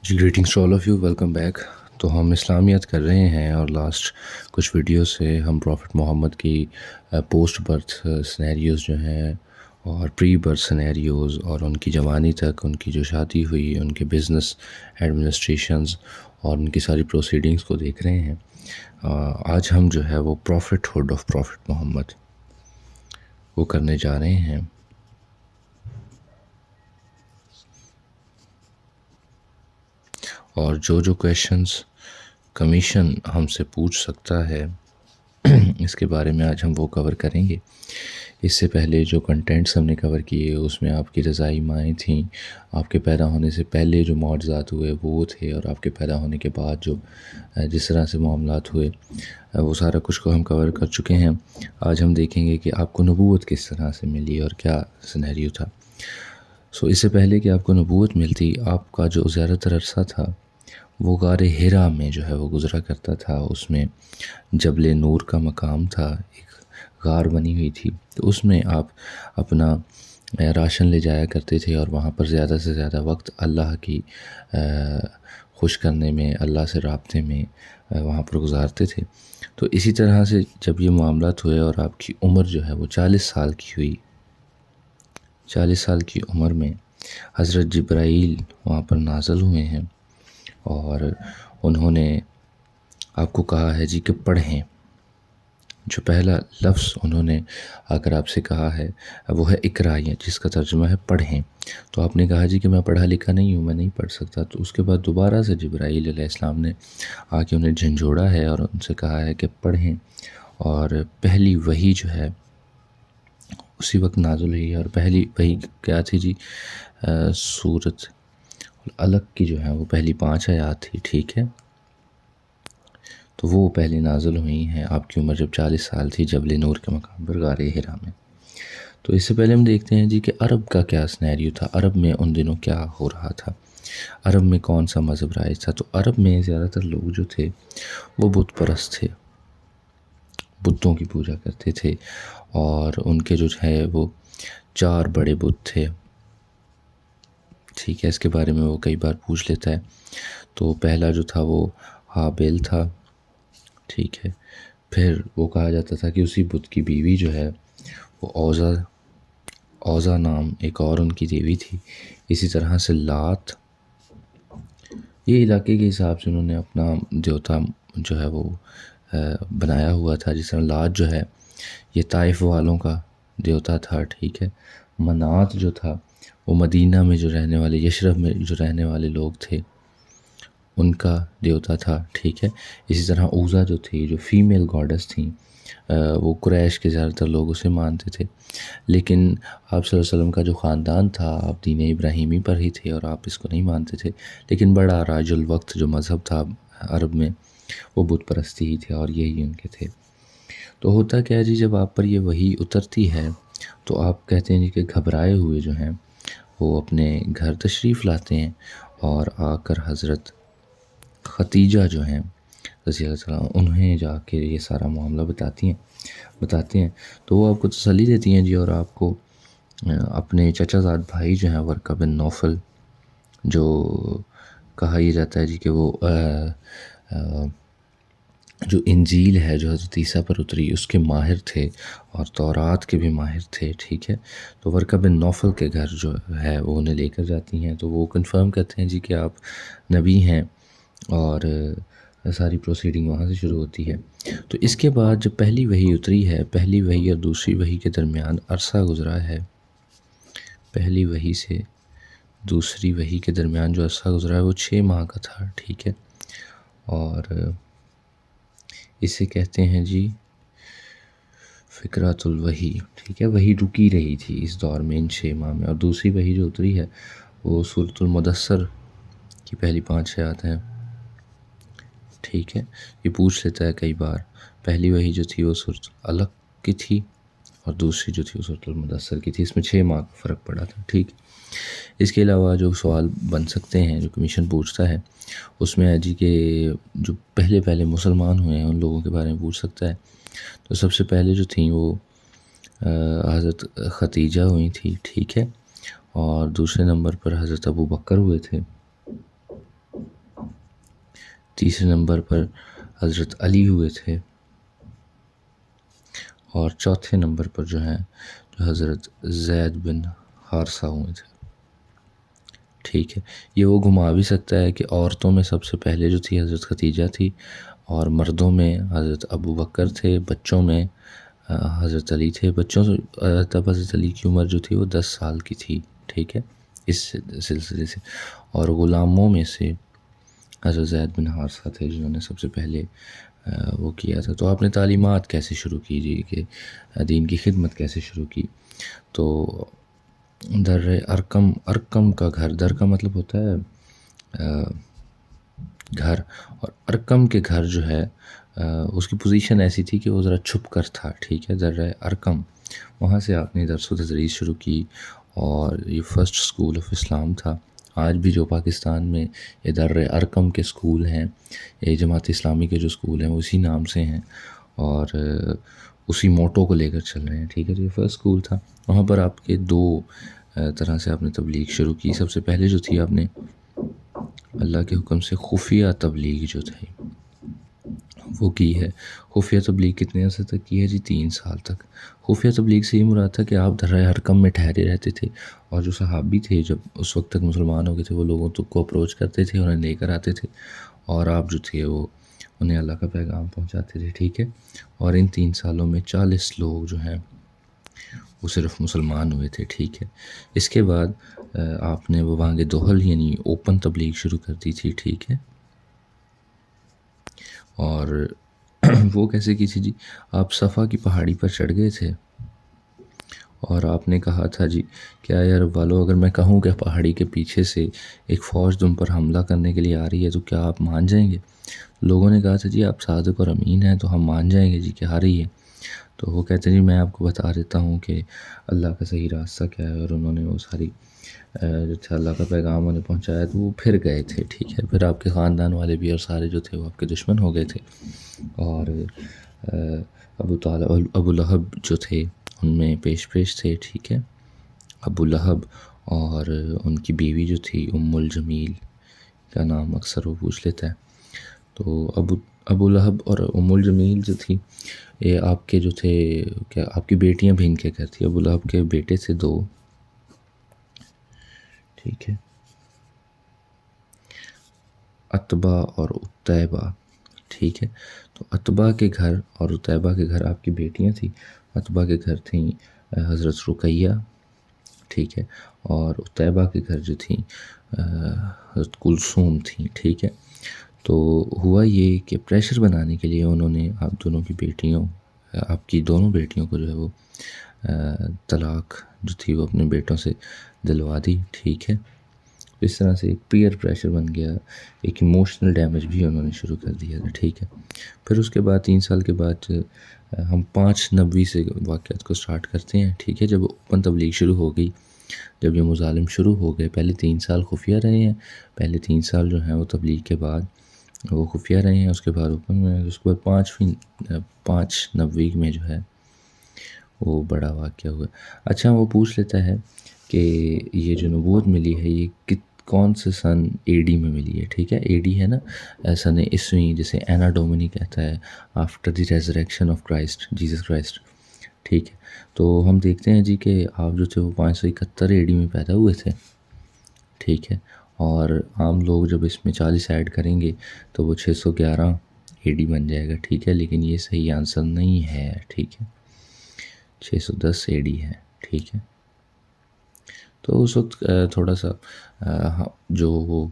G greetings to all of you, welcome back. تو ہم اسلامیت کر رہے ہیں اور لاسٹ کچھ ویڈیو سے ہم پروفٹ محمد کی پوسٹ برتھ سنیریوز جو ہیں اور پری برتھ سنیریوز اور ان کی جوانی تک ان کی جو شادی ہوئی، ان کے بزنس ایڈمنسٹریشنز اور ان کی ساری پروسیڈنگز کو دیکھ رہے ہیں۔ آج ہم جو ہے وہ پروفٹ ہوڈ آف پروفٹ محمد وہ کرنے جا رہے ہیں۔ اور جو کویشچنز کمیشن ہم سے پوچھ سکتا ہے اس کے بارے میں آج ہم وہ کور کریں گے۔ اس سے پہلے جو کنٹینٹس ہم نے کور کیے اس میں آپ کی رضائی مائیں تھیں، آپ کے پیدا ہونے سے پہلے جو معجزات ہوئے وہ تھے، اور آپ کے پیدا ہونے کے بعد جو جس طرح سے معاملات ہوئے وہ سارا کچھ کو ہم کور کر چکے ہیں۔ آج ہم دیکھیں گے کہ آپ کو نبوت کس طرح سے ملی اور کیا سینیریو تھا۔ اس سے پہلے کہ آپ کو نبوت ملتی، آپ کا جو زیادہ تر عرصہ تھا وہ غار ہرا میں جو ہے وہ گزرا کرتا تھا۔ اس میں جبل نور کا مقام تھا، ایک غار بنی ہوئی تھی، تو اس میں آپ اپنا راشن لے جایا کرتے تھے اور وہاں پر زیادہ سے زیادہ وقت اللہ کی خوش کرنے میں، اللہ سے رابطے میں وہاں پر گزارتے تھے۔ تو اسی طرح سے جب یہ معاملات ہوئے اور آپ کی عمر جو ہے وہ 40 سال کی ہوئی، 40 سال کی عمر میں حضرت جبرائیل وہاں پر نازل ہوئے ہیں اور انہوں نے آپ کو کہا ہے جی کہ پڑھیں۔ جو پہلا لفظ انہوں نے اگر آپ سے کہا ہے وہ ہے اقرا، جس کا ترجمہ ہے پڑھیں۔ تو آپ نے کہا جی کہ میں پڑھا لکھا نہیں ہوں، میں نہیں پڑھ سکتا۔ تو اس کے بعد دوبارہ سے جبرائیل علیہ السلام نے آ کے انہیں جھنجھوڑا ہے اور ان سے کہا ہے کہ پڑھیں، اور پہلی وحی جو ہے اسی وقت نازل ہوئی ہے۔ اور پہلی وحی کیا تھی جی؟ سورۃ الق کی جو ہے وہ پہلی 5 آیات تھی، ٹھیک ہے؟ تو وہ پہلی نازل ہوئی ہیں آپ کی عمر جب 40 سال تھی، جبل نور کے مقام پر غار ہرا میں۔ تو اس سے پہلے ہم دیکھتے ہیں جی کہ عرب کا کیا سنیریو تھا، عرب میں ان دنوں کیا ہو رہا تھا، عرب میں کون سا مذہب رائج تھا۔ تو عرب میں زیادہ تر لوگ جو تھے وہ بت پرست تھے، بتوں کی پوجا کرتے تھے، اور ان کے جو ہے وہ 4 بڑے بت تھے، ٹھیک ہے؟ اس کے بارے میں وہ کئی بار پوچھ لیتا ہے۔ تو پہلا جو تھا وہ ہابیل تھا، ٹھیک ہے؟ پھر وہ کہا جاتا تھا کہ اسی بت کی بیوی جو ہے وہ اوزا نام ایک اور ان کی دیوی تھی۔ اسی طرح سے لات، یہ علاقے کے حساب سے انہوں نے اپنا دیوتا جو ہے وہ بنایا ہوا تھا۔ جس طرح لات جو ہے یہ طائف والوں کا دیوتا تھا، ٹھیک ہے؟ منات جو تھا وہ مدینہ میں جو رہنے والے، یشرف میں جو رہنے والے لوگ تھے ان کا دیوتا تھا، ٹھیک ہے؟ اسی طرح اوزا جو تھی، جو فیمیل گاڈس تھیں، وہ قریش کے زیادہ تر لوگ اسے مانتے تھے، لیکن آپ صلی اللہ علیہ وسلم کا جو خاندان تھا آپ دین ابراہیمی پر ہی تھے اور آپ اس کو نہیں مانتے تھے، لیکن بڑا راج الوقت جو مذہب تھا عرب میں وہ بت پرستی ہی تھے اور یہی ان کے تھے۔ تو ہوتا کیا جی، جب آپ پر یہ وحی اترتی ہے تو آپ کہتے ہیں جی کہ گھبرائے ہوئے جو ہیں وہ اپنے گھر تشریف لاتے ہیں، اور آ کر حضرت ختیجہ جو ہیں رضی اللہ عنہ انہیں جا کے یہ سارا معاملہ بتاتے ہیں۔ تو وہ آپ کو تسلی دیتی ہیں جی، اور آپ کو اپنے چچا زاد بھائی جو ہیں ورقہ بن نوفل، جو کہا یہ جاتا ہے جی کہ وہ جو انجیل ہے جو حضرت عیسیٰ پر اتری اس کے ماہر تھے اور تورات کے بھی ماہر تھے، ٹھیک ہے؟ تو ورقہ بن نوفل کے گھر جو ہے وہ انہیں لے کر جاتی ہیں، تو وہ کنفرم کرتے ہیں جی کہ آپ نبی ہیں، اور ساری پروسیڈنگ وہاں سے شروع ہوتی ہے۔ تو اس کے بعد جب پہلی وحی اتری ہے، پہلی وحی اور دوسری وحی کے درمیان عرصہ گزرا ہے، پہلی وحی سے دوسری وحی کے درمیان جو عرصہ گزرا ہے وہ 6 ماہ کا تھا، ٹھیک ہے؟ اور اسے کہتے ہیں جی فکرۃ الوحی، ٹھیک ہے؟ وحی رکی رہی تھی اس دور میں، ان 6 ماہ میں۔ اور دوسری وحی جو اتری ہے وہ سورۃ المدثر کی پہلی 5 آیات ہیں، ٹھیک ہے؟ یہ پوچھ لیتا ہے کئی بار، پہلی وحی جو تھی وہ سورۃ الق کی تھی اور دوسری جو تھی وہ سورۃ المدثر کی تھی، اس میں 6 ماہ کا فرق پڑا تھا، ٹھیک؟ اس کے علاوہ جو سوال بن سکتے ہیں جو کمیشن پوچھتا ہے اس میں ہے جی کہ جو پہلے مسلمان ہوئے ہیں ان لوگوں کے بارے میں پوچھ سکتا ہے۔ تو سب سے پہلے جو تھیں وہ حضرت ختیجہ ہوئی تھی، ٹھیک ہے؟ اور دوسرے نمبر پر حضرت ابو بکر ہوئے تھے، تیسرے نمبر پر حضرت علی ہوئے تھے، اور چوتھے نمبر پر جو ہیں جو حضرت زید بن حارثہ ہوئے تھے. ٹھیک ہے، یہ وہ گھما بھی سکتا ہے کہ عورتوں میں سب سے پہلے جو تھی حضرت خدیجہ تھی، اور مردوں میں حضرت ابو بکر تھے، بچوں میں حضرت علی تھے. بچوں سے تب حضرت علی کی عمر جو تھی وہ 10 سال کی تھی. ٹھیک ہے، اس سلسلے سے. اور غلاموں میں سے حضرت زید بن حارثہ تھے جنہوں نے سب سے پہلے وہ کیا تھا. تو آپ نے تعلیمات کیسے شروع کی جی، کہ دین کی خدمت کیسے شروع کی؟ تو در ارکم کا گھر، در کا مطلب ہوتا ہے گھر، اور ارکم کے گھر جو ہے اس کی پوزیشن ایسی تھی کہ وہ ذرا چھپ کر تھا. ٹھیک ہے، در ارکم، وہاں سے آپ نے درس و تدریس شروع کی، اور یہ فرسٹ اسکول آف اسلام تھا. آج بھی جو پاکستان میں یہ در ارکم کے اسکول ہیں، یہ جماعت اسلامی کے جو اسکول ہیں وہ اسی نام سے ہیں، اور اسی موٹو کو لے کر چل رہے ہیں. ٹھیک ہے، تو یہ فرسٹ اسکول تھا. وہاں پر آپ کے دو طرح سے آپ نے تبلیغ شروع کی. سب سے پہلے جو تھی آپ نے اللہ کے حکم سے خفیہ تبلیغ جو تھی وہ کی ہے. خفیہ تبلیغ کتنے عرصے تک کی ہے جی؟ 3 سال تک. خفیہ تبلیغ سے یہ مراد تھا کہ آپ در حرکم میں ٹھہرے رہتے تھے، اور جو صحابی تھے جب اس وقت تک مسلمان ہو گئے تھے وہ لوگوں کو اپروچ کرتے تھے، انہیں لے کر آتے تھے، اور آپ جو تھے وہ انہیں اللہ کا پیغام پہنچاتے تھے. ٹھیک ہے، اور ان 3 سالوں میں 40 لوگ جو ہیں وہ صرف مسلمان ہوئے تھے. ٹھیک ہے، اس کے بعد آپ نے وہ بانگ دوحل یعنی اوپن تبلیغ شروع کر دی تھی. ٹھیک ہے، اور وہ کیسے کی تھی جی؟ آپ صفا کی پہاڑی پر چڑھ گئے تھے، اور آپ نے کہا تھا جی کیا یار والو، اگر میں کہوں کہ پہاڑی کے پیچھے سے ایک فوج تم پر حملہ کرنے کے لیے آ رہی ہے تو کیا آپ مان جائیں گے؟ لوگوں نے کہا تھا جی آپ صادق اور امین ہیں تو ہم مان جائیں گے جی کہ آ رہی ہے. تو وہ کہتے ہیں جی میں آپ کو بتا دیتا ہوں کہ اللہ کا صحیح راستہ کیا ہے، اور انہوں نے وہ ساری جو تھا اللہ کا پیغام انہیں پہنچایا، تو وہ پھر گئے تھے. ٹھیک ہے، پھر آپ کے خاندان والے بھی اور سارے جو تھے وہ آپ کے دشمن ہو گئے تھے، اور ابو لہب جو تھے ان میں پیش تھے. ٹھیک ہے، ابو لہب اور ان کی بیوی جو تھی الجمیل کا نام اکثر وہ پوچھ لیتا ہے. تو ابو لہب اور الجمیل جو تھی یہ آپ کے جو تھے، کیا آپ کی بیٹیاں بھی ان کے گھر تھی؟ ابو لہب کے بیٹے تھے 2. ٹھیک ہے، عتبہ اور عتیبہ. ٹھیک ہے، تو عتبہ کے گھر اور عتیبہ کے گھر آپ کی بیٹیاں تھیں. عتبہ کے گھر تھیں حضرت رقیہ. ٹھیک ہے، اور عتیبہ کے گھر جو تھیں حضرت کلثوم تھیں. ٹھیک ہے، تو ہوا یہ کہ پریشر بنانے کے لیے انہوں نے آپ کی دونوں بیٹیوں کو جو ہے وہ طلاق جو تھی وہ اپنے بیٹوں سے دلوا دی. ٹھیک ہے، اس طرح سے ایک پیئر پریشر بن گیا، ایک ایموشنل ڈیمیج بھی انہوں نے شروع کر دیا تھا. ٹھیک ہے، پھر اس کے بعد 3 سال کے بعد ہم 5 نبوی سے واقعات کو سٹارٹ کرتے ہیں. ٹھیک ہے، جب اوپن تبلیغ شروع ہو گئی، جب یہ مظالم شروع ہو گئے، پہلے 3 سال خفیہ رہے ہیں، پہلے 3 سال جو ہیں وہ تبلیغ کے بعد وہ خفیہ رہے ہیں، اس کے بعد اوپن میں، اس کے بعد 5 نبوی میں جو ہے وہ بڑا واقعہ ہوا. اچھا، وہ پوچھ لیتا ہے کہ یہ جو نبوت ملی ہے یہ کون سے سن اے ڈی میں ملی ہے؟ ٹھیک ہے، اے ڈی ہے نا سن عیسوی، جسے اینا ڈومنی کہتا ہے، after the resurrection of Jesus Christ. ٹھیک ہے، تو ہم دیکھتے ہیں جی کہ آپ جو تھے وہ 571 اے ڈی میں پیدا ہوئے تھے. ٹھیک ہے، اور عام لوگ جب اس میں 40 ایڈ کریں گے تو وہ 611 اے ڈی بن جائے گا. ٹھیک ہے، لیکن یہ صحیح آنسر نہیں ہے. ٹھیک ہے، 610 اے ڈی ہے. ٹھیک ہے، تو اس وقت تھوڑا سا جو وہ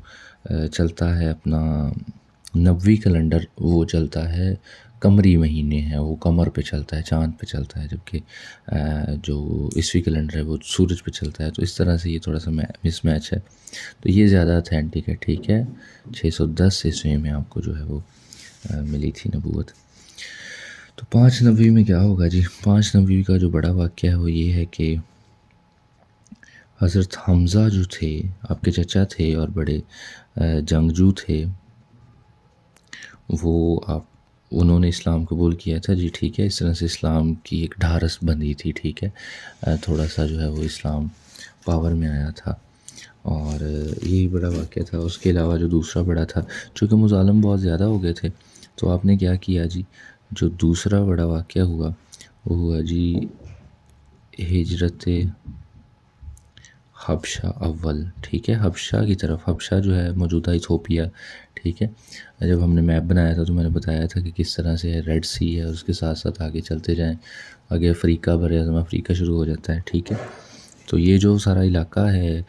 چلتا ہے اپنا نبوی کیلنڈر، وہ چلتا ہے قمری مہینے ہیں، وہ قمر پہ چلتا ہے، چاند پہ چلتا ہے، جبکہ جو عیسوی کیلنڈر ہے وہ سورج پہ چلتا ہے. تو اس طرح سے یہ تھوڑا سا مس میچ ہے، تو یہ زیادہ اتھینٹک ہے. ٹھیک ہے، 610 عیسوی میں آپ کو جو ہے وہ ملی تھی نبوت. تو 5 نبوی میں کیا ہوگا جی؟ 5 نبوی کا جو بڑا واقعہ ہے وہ یہ ہے کہ حضرت حمزہ جو تھے آپ کے چچا تھے اور بڑے جنگجو تھے، وہ انہوں نے اسلام قبول کیا تھا جی. ٹھیک ہے، اس طرح سے اسلام کی ایک ڈھارس بندھی تھی. ٹھیک ہے، تھوڑا سا جو ہے وہ اسلام پاور میں آیا تھا، اور یہی بڑا واقعہ تھا. اس کے علاوہ جو دوسرا بڑا تھا، چونکہ مظالم بہت زیادہ ہو گئے تھے، تو آپ نے کیا کیا جی، جو دوسرا بڑا واقعہ ہوا وہ ہوا جی ہجرت حبشہ اول. ٹھیک ہے، حبشہ کی طرف. حبشہ جو ہے موجودہ ایتھوپیا. ٹھیک ہے، جب ہم نے میپ بنایا تھا تو میں نے بتایا تھا کہ کس طرح سے ریڈ سی ہے، اس کے ساتھ ساتھ آگے چلتے جائیں، آگے افریقہ، بر اعظم افریقہ شروع ہو جاتا ہے. ٹھیک ہے، تو یہ جو سارا علاقہ ہے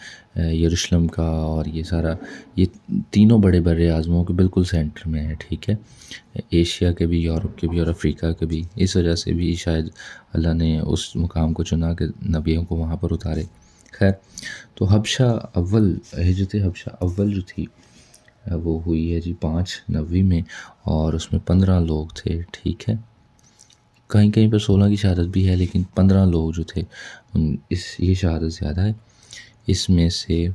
یروشلم کا، اور یہ سارا، یہ تینوں بڑے بر اعظموں کے بالکل سینٹر میں ہے. ٹھیک ہے، ایشیا کے بھی، یورپ کے بھی، اور افریقہ کے بھی. اس وجہ سے بھی شاید اللہ نے اس مقام کو چنا کہ نبیوں کو وہاں پر اتارے. خیر، تو حبشہ اول، ہجرت حبشہ اول جو تھی وہ ہوئی ہے جی 590 میں، اور اس میں 15 لوگ تھے. ٹھیک ہے، کہیں کہیں پر 16 کی شہادت بھی ہے، لیکن 15 لوگ جو تھے یہ شہادت زیادہ ہے. اس میں سے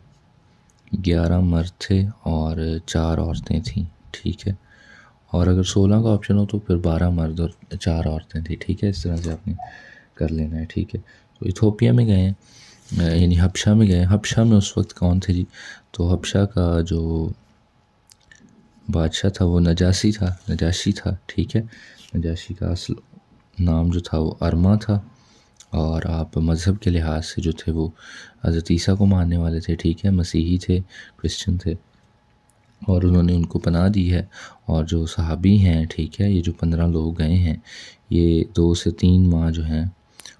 11 مرد تھے اور 4 عورتیں تھیں. ٹھیک ہے، اور اگر 16 کا آپشن ہو تو پھر 12 مرد اور 4 عورتیں تھیں. ٹھیک ہے، اس طرح سے آپ نے کر لینا ہے. ٹھیک ہے، تو ایتھوپیا میں گئے ہیں، یعنی حبشہ میں گئے. حبشہ میں اس وقت کون تھے جی؟ تو حبشہ کا جو بادشاہ تھا وہ نجاشی تھا. ٹھیک ہے، نجاشی کا اصل نام جو تھا وہ ارما تھا، اور آپ مذہب کے لحاظ سے جو تھے وہ حضرت عیسیٰ کو ماننے والے تھے. ٹھیک ہے، مسیحی تھے، کرسچن تھے، اور انہوں نے ان کو پناہ دی ہے. اور جو صحابی ہیں، ٹھیک ہے، یہ جو 15 لوگ گئے ہیں، یہ 2 سے 3 ماہ جو ہیں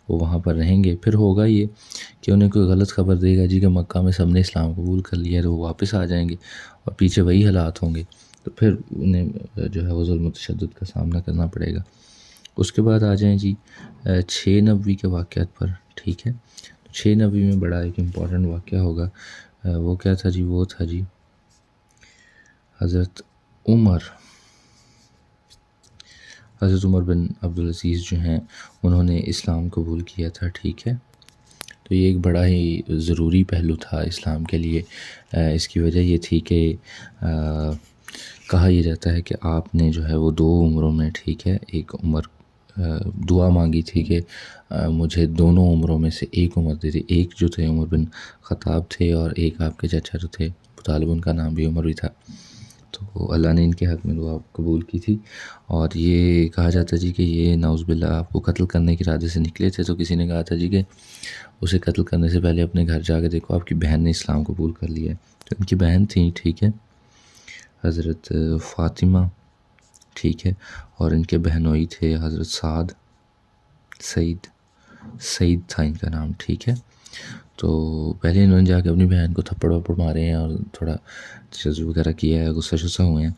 وہ وہاں پر رہیں گے. پھر ہوگا یہ کہ انہیں کوئی غلط خبر دے گا جی کہ مکہ میں سب نے اسلام قبول کر لیا ہے، تو وہ واپس آ جائیں گے اور پیچھے وہی حالات ہوں گے، تو پھر انہیں جو ہے وہ ظلم و تشدد کا سامنا کرنا پڑے گا. اس کے بعد آ جائیں جی 690 کے واقعات پر. ٹھیک ہے، 690 میں بڑا ایک امپورٹنٹ واقعہ ہوگا. وہ کیا تھا جی؟ وہ تھا جی حضرت عمر بن عبدالعزیز جو ہیں، انہوں نے اسلام قبول کیا تھا. ٹھیک ہے، تو یہ ایک بڑا ہی ضروری پہلو تھا اسلام کے لیے. اس کی وجہ یہ تھی کہ کہا یہ جاتا ہے کہ آپ نے جو ہے وہ 2 عمروں میں، ٹھیک ہے، ایک عمر دعا مانگی تھی کہ مجھے دونوں عمروں میں سے ایک عمر دے دی. ایک جو تھے عمر بن خطاب تھے، اور ایک آپ کے چچا جو تھے ابو طالب، ان کا نام بھی عمر بھی تھا. تو اللہ نے ان کے حق میں دعا قبول کی تھی. اور یہ کہا جاتا ہے جی کہ یہ نعوذ باللہ آپ کو قتل کرنے کے ارادے سے نکلے تھے. تو کسی نے کہا تھا جی کہ اسے قتل کرنے سے پہلے اپنے گھر جا کے دیکھو آپ کی بہن نے اسلام قبول کر لیا ہے. تو ان کی بہن تھیں، ٹھیک ہے، حضرت فاطمہ. ٹھیک ہے، اور ان کے بہنوئی تھے حضرت سعید تھا ان کا نام. ٹھیک ہے، تو پہلے انہوں نے جا کے اپنی بہن کو تھپڑ وپڑ مارے ہیں اور تھوڑا تشدد وغیرہ کیا ہے، غصہ شصہ ہوئے ہیں.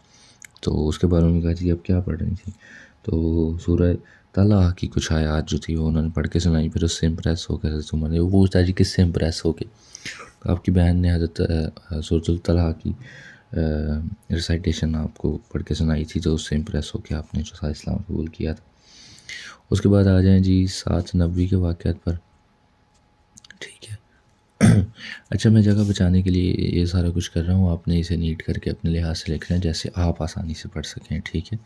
تو اس کے بعد انہوں نے کہا جی اب کیا پڑھ رہی تھی؟ تو سورہ طلاق کی کچھ آیات جو تھی وہ انہوں نے پڑھ کے سنائی. پھر اس سے امپریس ہو کے حضرت عمر نے، وہ پوچھتا ہے جی کس سے امپریس ہو کے؟ آپ کی بہن نے حضرت سورۃ الطلاق کی ریسائٹیشن آپ کو پڑھ کے سنائی تھی، تو اس سے امپریس ہو کے آپ نے جو تھا اسلام قبول کیا تھا. اس کے بعد آ جائیں جی 790 کے واقعات پر. ٹھیک ہے، اچھا، میں جگہ بچانے کے لیے یہ سارا کچھ کر رہا ہوں، آپ نے اسے نیٹ کر کے اپنے لحاظ سے لکھ رہے ہیں جیسے آپ آسانی سے پڑھ سکیں. ٹھیک ہے،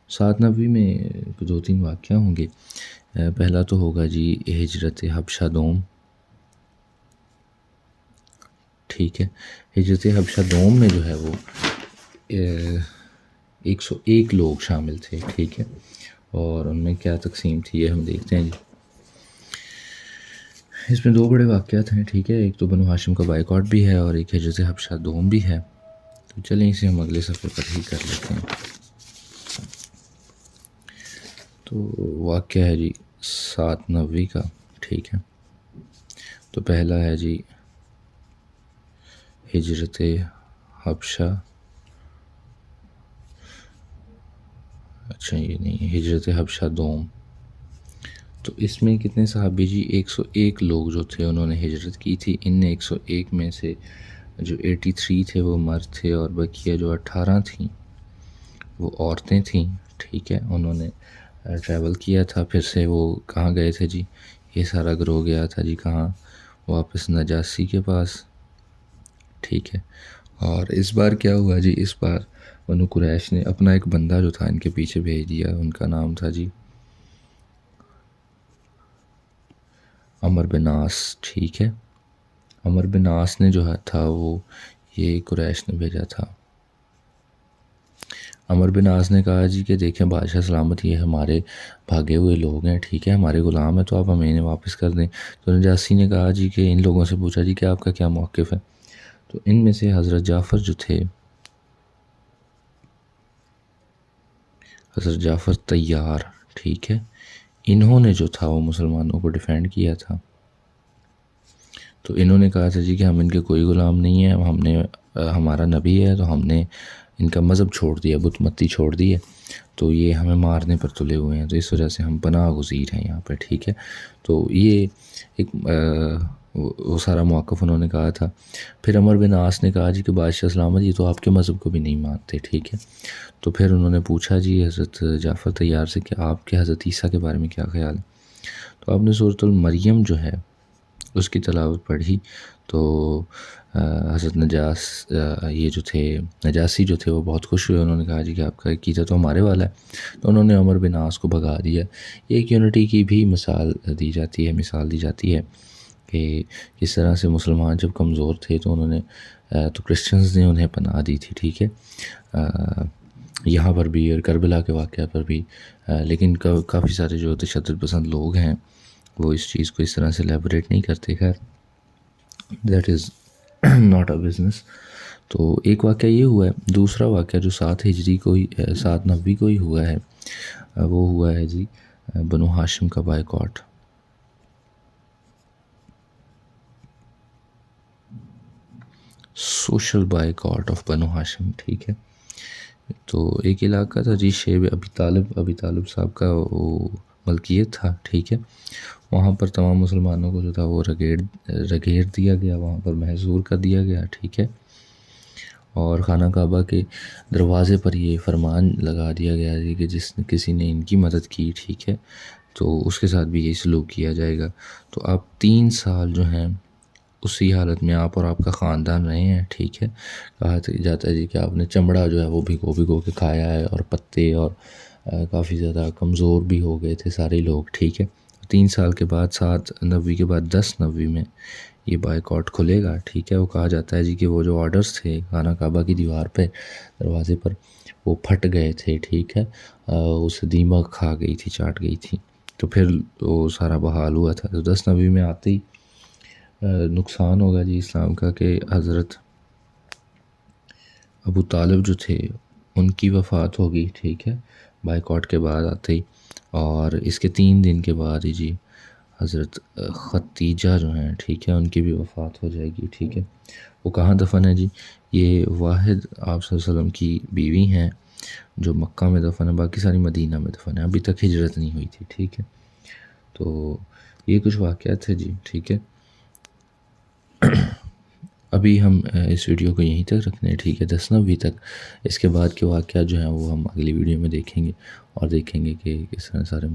790 میں 2-3 واقعہ ہوں گے. پہلا تو ہوگا جی ہجرت حبشہ دوم. ٹھیک ہے، ہجرت حبشہ دوم میں جو ہے وہ 101 لوگ شامل تھے. ٹھیک ہے، اور ان میں کیا تقسیم تھی یہ ہم دیکھتے ہیں جی. اس میں 2 بڑے واقعات ہیں. ٹھیک ہے، ایک تو بنو ہاشم کا بائیکاٹ بھی ہے، اور ایک ہجرت حبشہ دوم بھی ہے. تو چلیں اسے ہم اگلے صفحے پر ہی کر لیتے ہیں. تو واقعہ ہے جی 790 کا. ٹھیک ہے، تو پہلا ہے جی ہجرت حبشہ، اچھا یہ نہیں، ہجرت حبشہ دوم. تو اس میں کتنے صحابی جی؟ 101 لوگ جو تھے انہوں نے ہجرت کی تھی. ان 101 میں سے جو 83 تھے وہ مرد تھے، اور بقیہ جو 18 تھیں وہ عورتیں تھیں. ٹھیک ہے، انہوں نے ٹریول کیا تھا. پھر سے وہ کہاں گئے تھے جی؟ یہ سارا گروہ گیا تھا جی کہاں؟ واپس نجاشی کے پاس. ٹھیک ہے، اور اس بار کیا ہوا جی؟ اس بار بنو قریش نے اپنا ایک بندہ جو تھا ان کے پیچھے بھیج دیا. ان کا نام تھا جی عمر بن عاص. ٹھیک ہے، عمر بن عاص نے جو تھا وہ یہ قریش نے بھیجا تھا۔ عمر بن عاص نے کہا جی کہ دیکھیں بادشاہ سلامت، یہ ہمارے بھاگے ہوئے لوگ ہیں، ٹھیک ہے، ہمارے غلام ہیں، تو آپ ہمیں انہیں واپس کر دیں۔ تو نجاشی نے کہا جی کہ ان لوگوں سے پوچھا جی کہ آپ کا کیا موقف ہے؟ تو ان میں سے حضرت جعفر جو تھے، حضرت جعفر طیار، ٹھیک ہے، انہوں نے جو تھا وہ مسلمانوں کو ڈیفینڈ کیا تھا۔ تو انہوں نے کہا تھا جی کہ ہم ان کے کوئی غلام نہیں ہیں، ہم نے ہمارا نبی ہے تو ہم نے ان کا مذہب چھوڑ دیا، بت متی چھوڑ دی ہے، تو یہ ہمیں مارنے پر تلے ہوئے ہیں، تو اس وجہ سے ہم پناہ گزیر ہیں یہاں پہ، ٹھیک ہے۔ تو یہ ایک وہ سارا موقف انہوں نے کہا تھا۔ پھر عمر بن عاص نے کہا جی کہ بادشاہ سلامت یہ تو آپ کے مذہب کو بھی نہیں مانتے، ٹھیک ہے۔ تو پھر انہوں نے پوچھا جی حضرت جعفر طیار سے کہ آپ کے حضرت عیسیٰ کے بارے میں کیا خیال ہے؟ تو آپ نے سورۃ المریم جو ہے اس کی تلاوت پڑھی، تو حضرت یہ جو تھے نجاسی جو تھے وہ بہت خوش ہوئے، انہوں نے کہا جی کہ آپ کا عقیدہ تو ہمارے والا ہے، تو انہوں نے عمر بن عاص کو بھگا دیا۔ ایک یونٹی کی بھی مثال دی جاتی ہے کہ کس طرح سے مسلمان جب کمزور تھے تو انہوں نے تو کرسچنز نے انہیں پناہ دی تھی، ٹھیک ہے، یہاں پر بھی اور کربلا کے واقعہ پر بھی، لیکن کافی سارے جو تشدد پسند لوگ ہیں وہ اس چیز کو اس طرح سے لیبوریٹ نہیں کرتے، خیر that is not a business. تو ایک واقعہ یہ ہوا ہے۔ دوسرا واقعہ جو 7 ہجری کو ہی 7 نبوی کو ہی ہوا ہے، وہ ہوا ہے جی بنو ہاشم کا بائیکاٹ۔ سوشل بائیکاٹ آف بنو ہاشم، ٹھیک ہے۔ تو ایک علاقہ تھا جی شیب ابی طالب صاحب کا وہ ملکیت تھا، ٹھیک ہے، وہاں پر تمام مسلمانوں کو جو تھا وہ رگیر دیا گیا، وہاں پر محصور کر دیا گیا، ٹھیک ہے، اور خانہ کعبہ کے دروازے پر یہ فرمان لگا دیا گیا جی کہ کسی نے ان کی مدد کی، ٹھیک ہے، تو اس کے ساتھ بھی یہی سلوک کیا جائے گا۔ تو آپ 3 سال جو ہیں اسی حالت میں آپ اور آپ کا خاندان رہے ہیں، ٹھیک ہے۔ کہا جاتا ہے جی کہ آپ نے چمڑا جو ہے وہ بھگو کے کھایا ہے، اور پتے، اور کافی زیادہ کمزور بھی ہو گئے تھے سارے لوگ، ٹھیک ہے۔ 3 سال کے بعد 7 نبوی کے بعد 10 نبوی میں یہ بائیکاٹ کھلے گا، ٹھیک ہے۔ وہ کہا جاتا ہے جی کہ وہ جو آرڈرز تھے خانہ کعبہ کی دیوار پہ دروازے پر وہ پھٹ گئے تھے، ٹھیک ہے، اسے دیمک کھا گئی تھی، چاٹ گئی تھی، تو پھر وہ سارا بحال ہوا تھا۔ تو 10 نبوی میں آتے ہی نقصان ہوگا جی اسلام کا کہ حضرت ابو طالب جو تھے ان کی وفات ہوگی، ٹھیک ہے، بائیکاٹ کے بعد آتے ہی، اور اس کے 3 دن کے بعد ہی جی حضرت ختیجہ جو ہیں، ٹھیک ہے، ان کی بھی وفات ہو جائے گی، ٹھیک ہے۔ وہ کہاں دفن ہے جی؟ یہ واحد آپ صلی اللہ علیہ وسلم کی بیوی ہیں جو مکہ میں دفن ہے، باقی ساری مدینہ میں دفن ہے، ابھی تک ہجرت نہیں ہوئی تھی، ٹھیک ہے۔ تو یہ کچھ واقعات ہے جی، ٹھیک ہے۔ ابھی ہم اس ویڈیو کو یہیں تک رکھنے ہیں، ٹھیک ہے، 10 نبوی تک۔ اس کے بعد کے واقعات جو ہیں وہ ہم اگلی ویڈیو میں دیکھیں گے، اور دیکھیں گے کہ کس طرح سارے